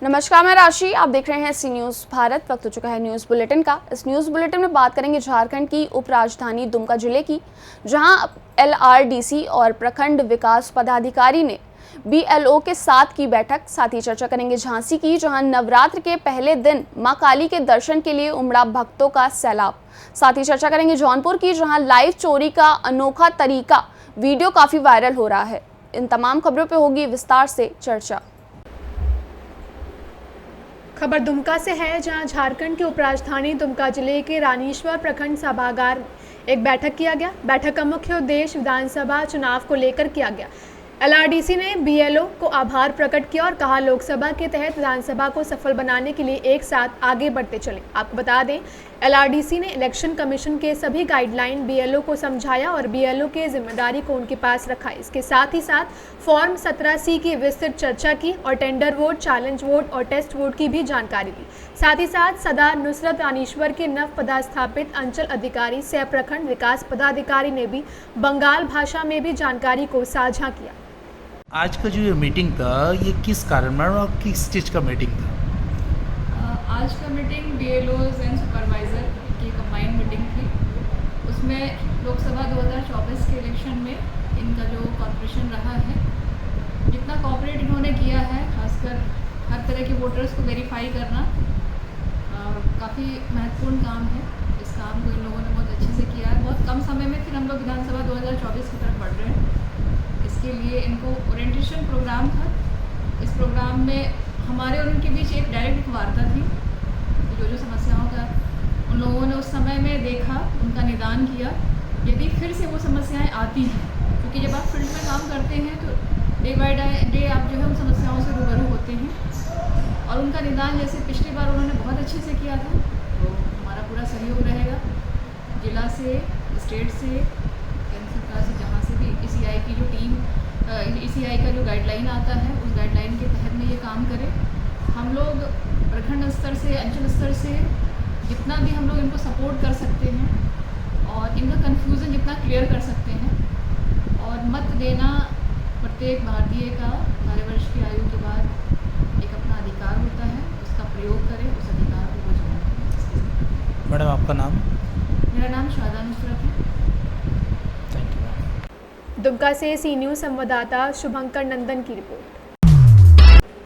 नमस्कार, मैं राशि। आप देख रहे हैं सी न्यूज़ भारत। वक्त हो चुका है न्यूज़ बुलेटिन का। इस न्यूज़ बुलेटिन में बात करेंगे झारखंड की उपराजधानी दुमका जिले की, जहां LRDC और प्रखंड विकास पदाधिकारी ने BLO के साथ की बैठक। साथ ही चर्चा करेंगे झांसी की, जहां नवरात्र के पहले दिन मां काली के दर्शन के लिए उमड़ा भक्तों का सैलाब। साथ ही चर्चा करेंगे जौनपुर की, जहां लाइव चोरी का अनोखा तरीका वीडियो काफ़ी वायरल हो रहा है। इन तमाम खबरों पर होगी विस्तार से चर्चा। खबर दुमका से है, जहां झारखंड की उपराजधानी दुमका जिले के रानीश्वर प्रखंड सभागार एक बैठक किया गया। बैठक का मुख्य उद्देश्य विधानसभा चुनाव को लेकर किया गया। LRDC ने BLO को आभार प्रकट किया और कहा, लोकसभा के तहत विधानसभा को सफल बनाने के लिए एक साथ आगे बढ़ते चले। आपको बता दें, LRDC ने इलेक्शन कमीशन के सभी गाइडलाइन BLO को समझाया और BLO के जिम्मेदारी को उनके पास रखा। इसके साथ ही साथ फॉर्म 17C की विस्तृत चर्चा की और टेंडर वोट, चैलेंज वोट और टेस्ट वोट की भी जानकारी दी। साथ ही साथ सदा नुसरत रानीश्वर के नव पदस्थापित अंचल अधिकारी सह प्रखंड विकास पदाधिकारी ने भी बंगाल भाषा में भी जानकारी को साझा किया। आज का जो ये मीटिंग था, ये किस कारण और किस चीज़ का मीटिंग था? आज का मीटिंग BLOs एंड सुपरवाइज़र की कंबाइंड मीटिंग थी। उसमें लोकसभा 2024 के इलेक्शन में इनका जो कॉर्पोरेशन रहा है, जितना कॉपरेट इन्होंने किया है, खासकर हर तरह के वोटर्स को वेरीफाई करना काफ़ी महत्वपूर्ण काम है। इस काम को इन लोगों ने बहुत अच्छे से किया है। बहुत कम समय में फिर हम लोग विधानसभा 2024 की तरफ बढ़ रहे हैं। इसके लिए इनको ओरिएंटेशन प्रोग्राम था। इस प्रोग्राम में हमारे और उनके बीच एक डायरेक्ट वार्ता थी। जो समस्याओं का उन लोगों ने उस समय में देखा, उनका निदान किया। यदि फिर से वो समस्याएं आती हैं, क्योंकि जब आप फील्ड में काम करते हैं तो डे बाय डे आप जो है उन समस्याओं से रूबरू होते हैं, और उनका निदान जैसे पिछली बार उन्होंने बहुत अच्छे से किया था, तो हमारा पूरा सहयोग रहेगा। जिला से, स्टेट से, केंद्र सरकार से, जहाँ से भी ECI की जो टीम, ECI का जो गाइडलाइन आता है, उस गाइडलाइन के तहत में ये काम करें। हम लोग प्रखंड स्तर से, अंचल स्तर से जितना भी हम लोग इनको सपोर्ट कर सकते हैं और इनका कन्फ्यूज़न जितना क्लियर कर सकते हैं। और मत देना प्रत्येक भारतीय का 18 वर्ष की आयु के बाद एक अपना अधिकार होता है, उसका प्रयोग करें, उस अधिकार को वो जाने। मैडम, आपका नाम? मेरा नाम शादा नुसरत है। Thank you. दुमका से सी न्यूज़ संवाददाता शुभंकर नंदन की रिपोर्ट।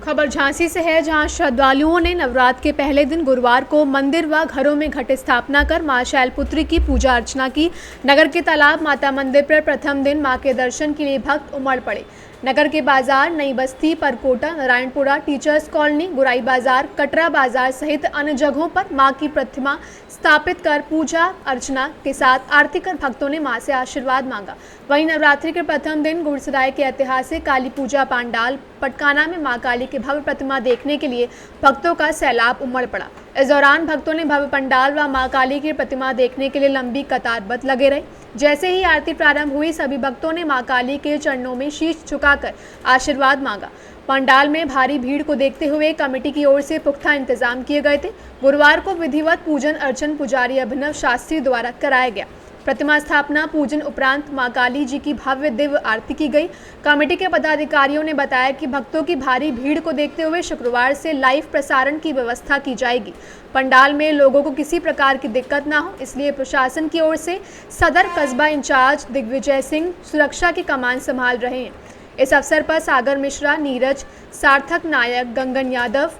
खबर झांसी से है, जहां श्रद्धालुओं ने नवरात्र के पहले दिन गुरुवार को मंदिर व घरों में घट स्थापना कर मां शैलपुत्री की पूजा अर्चना की। नगर के तालाब माता मंदिर पर प्रथम दिन मां के दर्शन के लिए भक्त उमड़ पड़े। नगर के बाजार, नई बस्ती, परकोटा, नारायणपुरा, टीचर्स कॉलोनी, गुराई बाजार, कटरा बाजार सहित अन्य जगहों पर मां की प्रतिमा स्थापित कर पूजा अर्चना के साथ आरती कर भक्तों ने मां से आशीर्वाद मांगा। वहीं नवरात्रि के प्रथम दिन गुड़सराय के ऐतिहासिक काली पूजा पंडाल पटकाना में मां काली की भव्य प्रतिमा देखने के लिए भक्तों का सैलाब उमड़ पड़ा। इस दौरान भक्तों ने भव्य पंडाल व मां काली की प्रतिमा देखने के लिए लंबी कतारबद्ध लगे रहे। जैसे ही आरती प्रारंभ हुई, सभी भक्तों ने मां काली के चरणों में शीश झुकाकर आशीर्वाद मांगा। पंडाल में भारी भीड़ को देखते हुए कमेटी की ओर से पुख्ता इंतजाम किए गए थे। गुरुवार को विधिवत पूजन अर्चन पुजारी अभिनव शास्त्री द्वारा कराया गया। प्रतिमा स्थापना पूजन उपरांत मां काली जी की भव्य दिव्य आरती की गई। कमेटी के पदाधिकारियों ने बताया कि भक्तों की भारी भीड़ को देखते हुए शुक्रवार से लाइव प्रसारण की व्यवस्था की जाएगी। पंडाल में लोगों को किसी प्रकार की दिक्कत ना हो, इसलिए प्रशासन की ओर से सदर कस्बा इंचार्ज दिग्विजय सिंह सुरक्षा की कमान संभाल रहे हैं। इस अवसर पर सागर मिश्रा, नीरज, सार्थक नायक, गंगन यादव,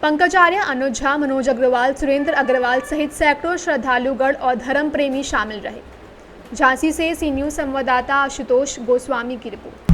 पंकज आर्य, अनुज झा, मनोज अग्रवाल, सुरेंद्र अग्रवाल सहित सैकड़ों श्रद्धालुगण और धर्म प्रेमी शामिल रहे। झांसी से सी न्यूज़ संवाददाता आशुतोष गोस्वामी की रिपोर्ट।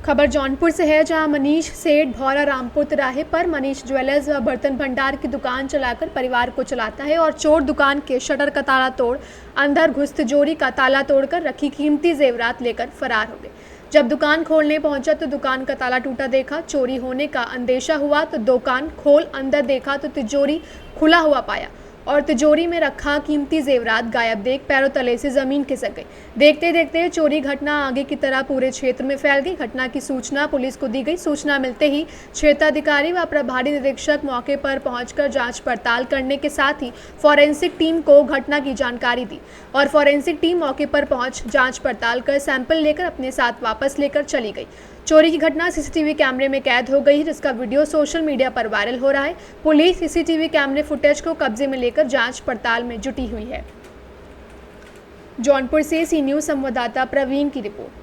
खबर जौनपुर से है, जहां मनीष सेठ भौरा रामपुर तिराहे पर मनीष ज्वेलर्स व बर्तन भंडार की दुकान चलाकर परिवार को चलाता है, और चोर दुकान के शटर का ताला तोड़ अंदर घुस तिजोरी का ताला तोड़कर रखी कीमती जेवरात लेकर फरार हो गए। जब दुकान खोलने पहुंचा तो दुकान का ताला टूटा देखा। चोरी होने का अंदेशा हुआ तो दुकान खोल अंदर देखा तो तिजोरी खुला हुआ पाया और तिजोरी में रखा कीमती जेवरात गायब देख पैरों तले से जमीन खिसक गई। देखते देखते चोरी घटना आगे की तरह पूरे क्षेत्र में फैल गई। घटना की सूचना पुलिस को दी गई। सूचना मिलते ही क्षेत्राधिकारी व प्रभारी निरीक्षक मौके पर पहुंचकर जांच पड़ताल करने के साथ ही फॉरेंसिक टीम को घटना की जानकारी दी और फॉरेंसिक टीम मौके पर पहुंच जांच पड़ताल कर सैंपल लेकर अपने साथ वापस लेकर चली गई। चोरी की घटना सीसीटीवी कैमरे में कैद हो गई है, जिसका वीडियो सोशल मीडिया पर वायरल हो रहा है। पुलिस सीसीटीवी कैमरे फुटेज को कब्जे में लेकर जांच पड़ताल में जुटी हुई है। जौनपुर से सी न्यूज़ संवाददाता प्रवीण की रिपोर्ट।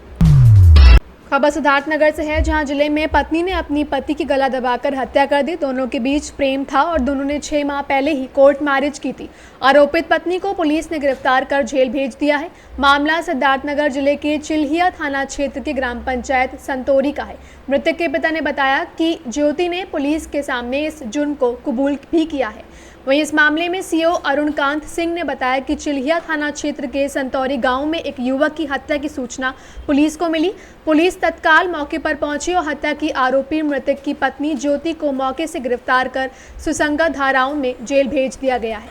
खबर सिद्धार्थनगर से है, जहां जिले में पत्नी ने अपनी पति की गला दबाकर हत्या कर दी। दोनों के बीच प्रेम था और दोनों ने 6 माह पहले ही कोर्ट मैरिज की थी। आरोपित पत्नी को पुलिस ने गिरफ्तार कर जेल भेज दिया है। मामला सिद्धार्थनगर जिले के चिल्हिया थाना क्षेत्र के ग्राम पंचायत संतोरी का है। मृतक के पिता ने बताया कि ज्योति ने पुलिस के सामने इस जुर्म को कबूल भी किया है। वहीं इस मामले में सीओ अरुणकांत सिंह ने बताया कि चिल्हिया थाना क्षेत्र के संतौरी गांव में एक युवक की हत्या की सूचना पुलिस को मिली। पुलिस तत्काल मौके पर पहुंची और हत्या की आरोपी मृतक की पत्नी ज्योति को मौके से गिरफ्तार कर सुसंगत धाराओं में जेल भेज दिया गया है।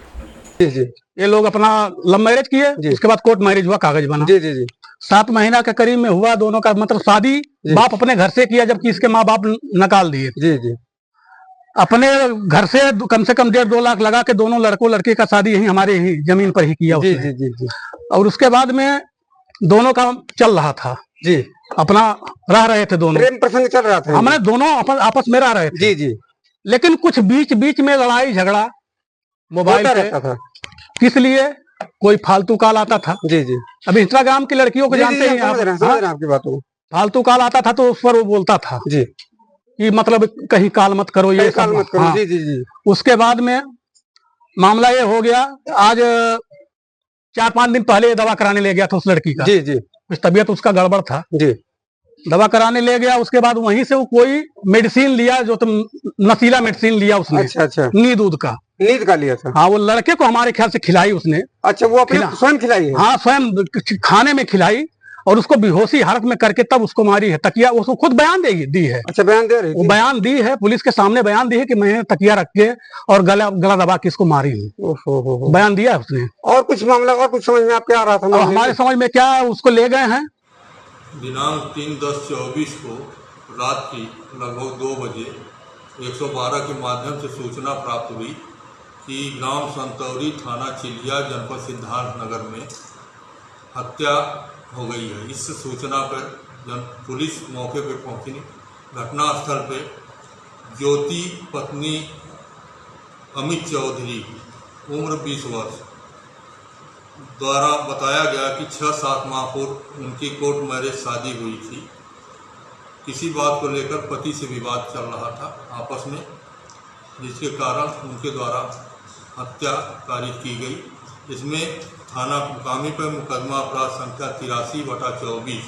जी जी, ये लोग अपना लव मैरिज किए, उसके बाद कोर्ट मैरिज हुआ, कागज बना। जी जी जी, 7 महीना के करीब में हुआ दोनों का, मतलब शादी बाप अपने घर से किया, जबकि इसके माँ बाप निकाल दिए। जी जी, अपने घर से कम 1.5-2 लाख लगा के दोनों लड़कों लड़की का शादी यही हमारे ही जमीन पर ही किया उसने। जी जी जी, और उसके बाद में दोनों का चल रहा था। जी, अपना रह रहे थे दोनों, प्रेम प्रसंग चल रहा था, हमारे दोनों आपस में रह रहे थे। जी जी, लेकिन कुछ बीच में लड़ाई झगड़ा मोबाइल पे था। किस लिए? कोई फालतू कॉल आता था। जी जी, अब इंस्टाग्राम की लड़कियों को जानते हैं आपकी बातों, फालतू कॉल आता था तो उस पर वो बोलता था जी कि मतलब कहीं कॉल मत करो, ये कॉल मत करो। हाँ। जी जी जी, उसके बाद में मामला ये हो गया, आज 4-5 दिन पहले दवा कराने ले गया था उस लड़की का। जी जी, कुछ तबीयत उसका गड़बड़ था। जी, दवा कराने ले गया, उसके बाद वहीं से वो कोई मेडिसिन लिया, जो तुम नशीला मेडिसिन लिया उसने। अच्छा अच्छा, नींद का लिया था। हाँ, वो लड़के को हमारे ख्याल से खिलाई उसने। अच्छा, वो अपने स्वयं खिलाई है? हाँ, स्वयं खाने में खिलाई और उसको बेहोशी हालत में करके तब उसको मारी है। तकिया उसको खुद बयान दी है। अच्छा, बयान दे रही है? वो बयान दी है, पुलिस के सामने बयान दी है कि मैं तकिया रख के और गला दबा के इसको मारी हूँ। बयान दिया है उसने। और कुछ मामला और कुछ समझ में आपके आ रहा था? हमारे समझ में क्या, उसको ले गए हैं। दिनांक 3/10/24 को रात की लगभग 2 बजे 112 के माध्यम से सूचना प्राप्त हुई कि ग्राम संतौरी, थाना चिल्हिया, जनपद सिद्धार्थनगर में हत्या हो गई है। इस सूचना पर जब पुलिस मौके पर पहुंची, घटनास्थल पे ज्योति पत्नी अमित चौधरी उम्र 20 वर्ष द्वारा बताया गया कि 6-7 माह पूर्व उनकी कोर्ट मैरिज शादी हुई थी। किसी बात को लेकर पति से विवाद चल रहा था आपस में, जिसके कारण उनके द्वारा हत्या कारित की गई। इसमें थाना मुकामी पर मुकदमा अपराध संख्या 83/24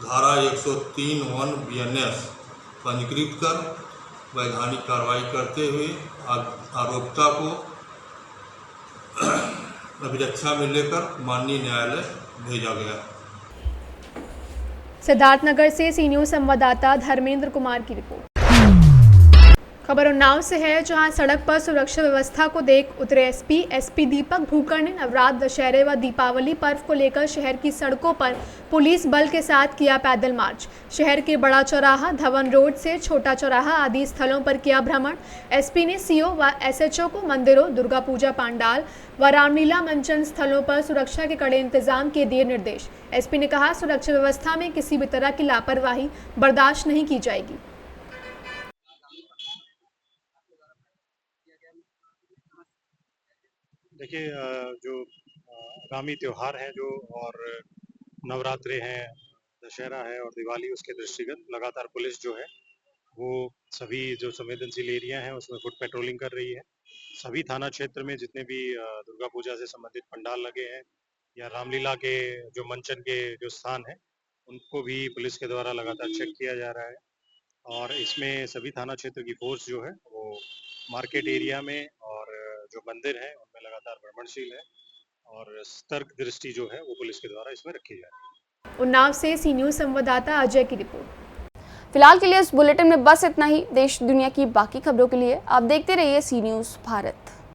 धारा 103(1) BNS पंजीकृत कर वैधानिक कार्रवाई करते हुए आरोपिता को अभिरक्षा में लेकर माननीय न्यायालय भेजा गया। सिद्धार्थनगर से सी न्यूज़ संवाददाता धर्मेंद्र कुमार की रिपोर्ट। खबर उन्नाव से है, जहां सड़क पर सुरक्षा व्यवस्था को देख उतरे एसपी दीपक भूकर ने नवरात्र, दशहरे व दीपावली पर्व को लेकर शहर की सड़कों पर पुलिस बल के साथ किया पैदल मार्च। शहर के बड़ा चौराहा, धवन रोड से छोटा चौराहा आदि स्थलों पर किया भ्रमण। एसपी ने सीओ व एसएचओ को मंदिरों, दुर्गा पूजा पंडाल व रामलीला मंचन स्थलों पर सुरक्षा के कड़े इंतजाम के दिए निर्देश। एसपी ने कहा, सुरक्षा व्यवस्था में किसी भी तरह की लापरवाही बर्दाश्त नहीं की जाएगी। देखिए, जो आगामी त्यौहार हैं जो और नवरात्रे हैं, दशहरा है और दिवाली, उसके दृष्टिगत लगातार पुलिस जो है वो सभी जो संवेदनशील एरिया हैं उसमें फुट पेट्रोलिंग कर रही है। सभी थाना क्षेत्र में जितने भी दुर्गा पूजा से संबंधित पंडाल लगे हैं या रामलीला के जो मंचन के जो स्थान हैं उनको भी पुलिस के द्वारा लगातार चेक किया जा रहा है। और इसमें सभी थाना क्षेत्र की फोर्स जो है वो मार्केट एरिया में और जो मंदिर है उनमें लगातार भ्रमणशील है और सतर्क दृष्टि जो है वो पुलिस के द्वारा इसमें रखी जा रही है। उन्नाव से सी न्यूज़ संवाददाता अजय की रिपोर्ट। फिलहाल के लिए इस बुलेटिन में बस इतना ही। देश दुनिया की बाकी खबरों के लिए आप देखते रहिए सी न्यूज़ भारत।